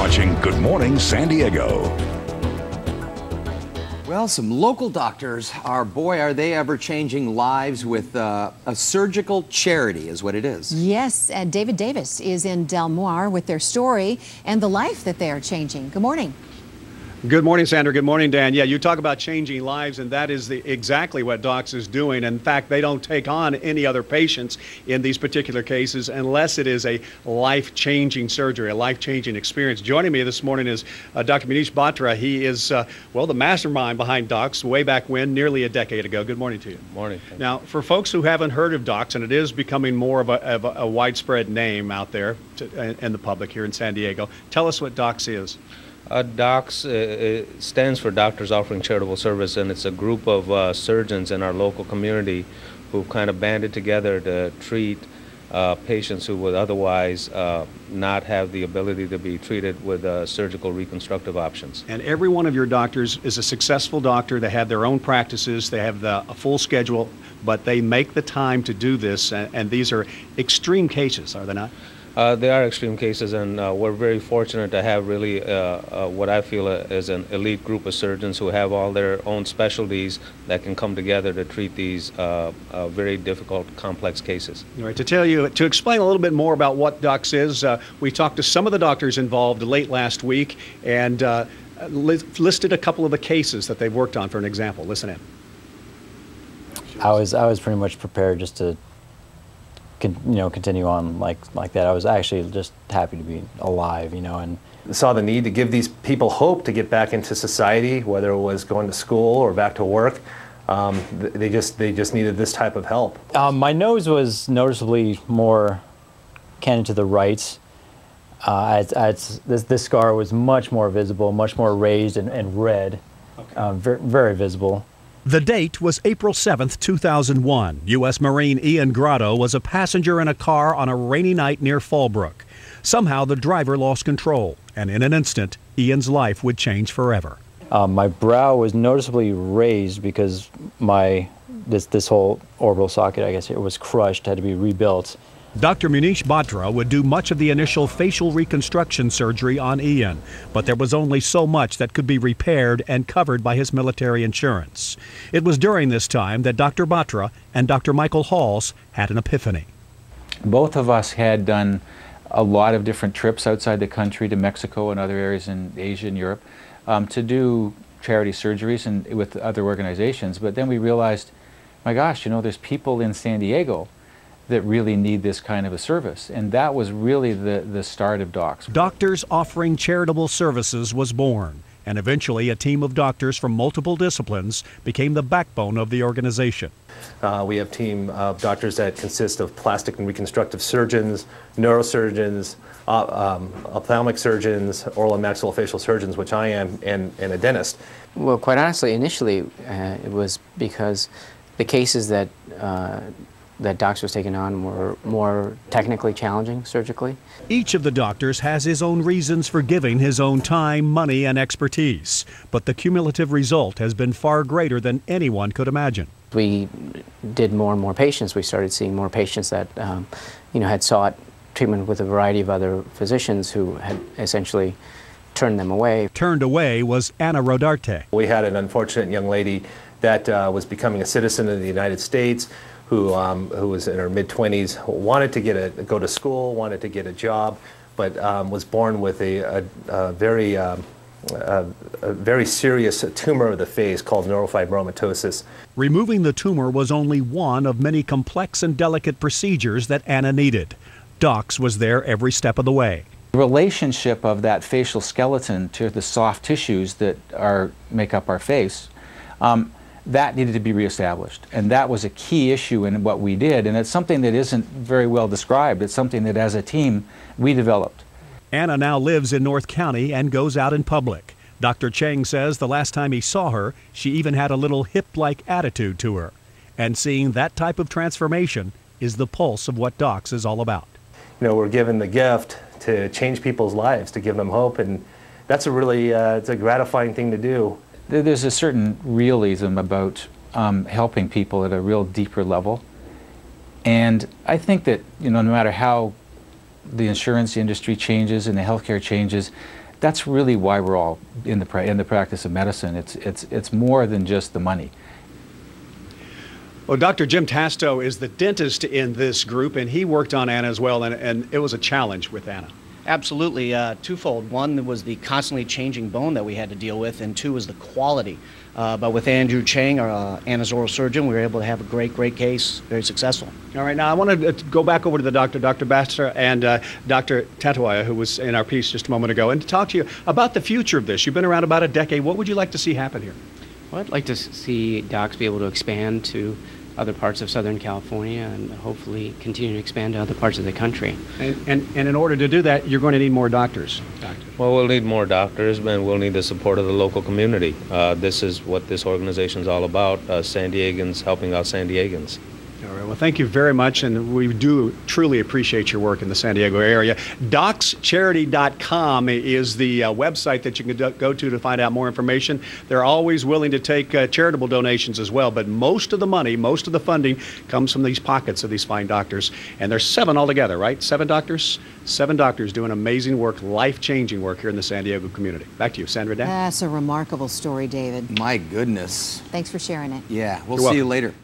watching Good Morning San Diego. Well, some local doctors are, boy, are they ever changing lives with a surgical charity is what it is. Yes, and David Davis is in Del Mar with their story and the life that they are changing. Good morning. Good morning, Sandra. Good morning, Dan. Yeah, you talk about changing lives, and that is exactly what D.O.C.S is doing. In fact, they don't take on any other patients in these particular cases unless it is a life-changing surgery, a life-changing experience. Joining me this morning is Dr. Munish Batra. He is, well, the mastermind behind D.O.C.S way back when, nearly a decade ago. Good morning to you. Good morning. Now, for folks who haven't heard of D.O.C.S, and it is becoming more of a widespread name out there in the public here in San Diego, tell us what D.O.C.S is. D.O.C.S stands for Doctors Offering Charitable Service, and it's a group of surgeons in our local community who kind of banded together to treat patients who would otherwise not have the ability to be treated with surgical reconstructive options. And every one of your doctors is a successful doctor. They have their own practices. They have a full schedule, but they make the time to do this, and these are extreme cases, are they not? They are extreme cases, and we're very fortunate to have really what I feel is an elite group of surgeons who have all their own specialties that can come together to treat these very difficult, complex cases. All right, to explain a little bit more about what D.O.C.S is, we talked to some of the doctors involved late last week and listed a couple of the cases that they've worked on. For an example, listen in. I was pretty much prepared just to continue on like that. I was actually just happy to be alive, and saw the need to give these people hope to get back into society, whether it was going to school or back to work. They just needed this type of help. My nose was noticeably more canted to the right. This scar was much more visible, much more raised and red, okay. Very visible. The date was April 7th, 2001. U.S. Marine Ian Grotto was a passenger in a car on a rainy night near Fallbrook. Somehow the driver lost control, and in an instant, Ian's life would change forever. My brow was noticeably raised because this whole orbital socket, I guess, it was crushed, had to be rebuilt. Dr. Munish Batra would do much of the initial facial reconstruction surgery on Ian, but there was only so much that could be repaired and covered by his military insurance. It was during this time that Dr. Batra and Dr. Michael Halls had an epiphany. Both of us had done a lot of different trips outside the country to Mexico and other areas in Asia and Europe to do charity surgeries and with other organizations, but then we realized, my gosh, there's people in San Diego that really need this kind of a service. And that was really the start of D.O.C.S. Doctors Offering Charitable Services was born, and eventually a team of doctors from multiple disciplines became the backbone of the organization. We have a team of doctors that consist of plastic and reconstructive surgeons, neurosurgeons, ophthalmic surgeons, oral and maxillofacial surgeons, which I am, and a dentist. Well, quite honestly, initially it was because the cases that D.O.C.S was taking on were more technically challenging surgically. Each of the doctors has his own reasons for giving his own time, money, and expertise, but the cumulative result has been far greater than anyone could imagine. We did more and more patients. We started seeing more patients that had sought treatment with a variety of other physicians who had essentially turned them away. Turned away was Anna Rodarte. We had an unfortunate young lady that was becoming a citizen of the United States, who was in her mid-20s, wanted to go to school, wanted to get a job, but was born with a very serious tumor of the face called neurofibromatosis. Removing the tumor was only one of many complex and delicate procedures that Anna needed. D.O.C.S was there every step of the way. The relationship of that facial skeleton to the soft tissues that make up our face, that needed to be reestablished, and that was a key issue in what we did, and it's something that isn't very well described. It's something that as a team we developed. Anna now lives in North County and goes out in public. Dr. Cheng says the last time he saw her, she even had a little hip-like attitude to her. And seeing that type of transformation is the pulse of what D.O.C.S is all about. We're given the gift to change people's lives, to give them hope, and that's a really it's a gratifying thing to do. There's a certain realism about helping people at a real deeper level. And I think that, no matter how the insurance industry changes and the healthcare changes, that's really why we're all in the practice of medicine. It's more than just the money. Well, Dr. Jim Tasto is the dentist in this group, and he worked on Anna as well, and it was a challenge with Anna. Absolutely, twofold. One was the constantly changing bone that we had to deal with, and two was the quality. But with Andrew Chang, our Anna's oral surgeon, we were able to have a great case, very successful. All right, now I want to go back over to the doctor, Dr. Baxter, and Dr. Tatawaya, who was in our piece just a moment ago, and to talk to you about the future of this. You've been around about a decade. What would you like to see happen here? Well, I'd like to see DOCS be able to expand to other parts of Southern California and hopefully continue to expand to other parts of the country. And in order to do that, you're going to need more doctors. Well, we'll need more doctors, and we'll need the support of the local community. This is what this organization is all about, San Diegans helping out San Diegans. All right, well, thank you very much, and we do truly appreciate your work in the San Diego area. DOCScharity.com is the website that you can go to find out more information. They're always willing to take charitable donations as well, but most of the money, most of the funding comes from these pockets of these fine doctors, and there's 7 altogether, right? 7 doctors? 7 doctors doing amazing work, life-changing work here in the San Diego community. Back to you, Sandra. Dan? That's a remarkable story, David. My goodness. Thanks for sharing it. Yeah, we'll You're see you welcome. later.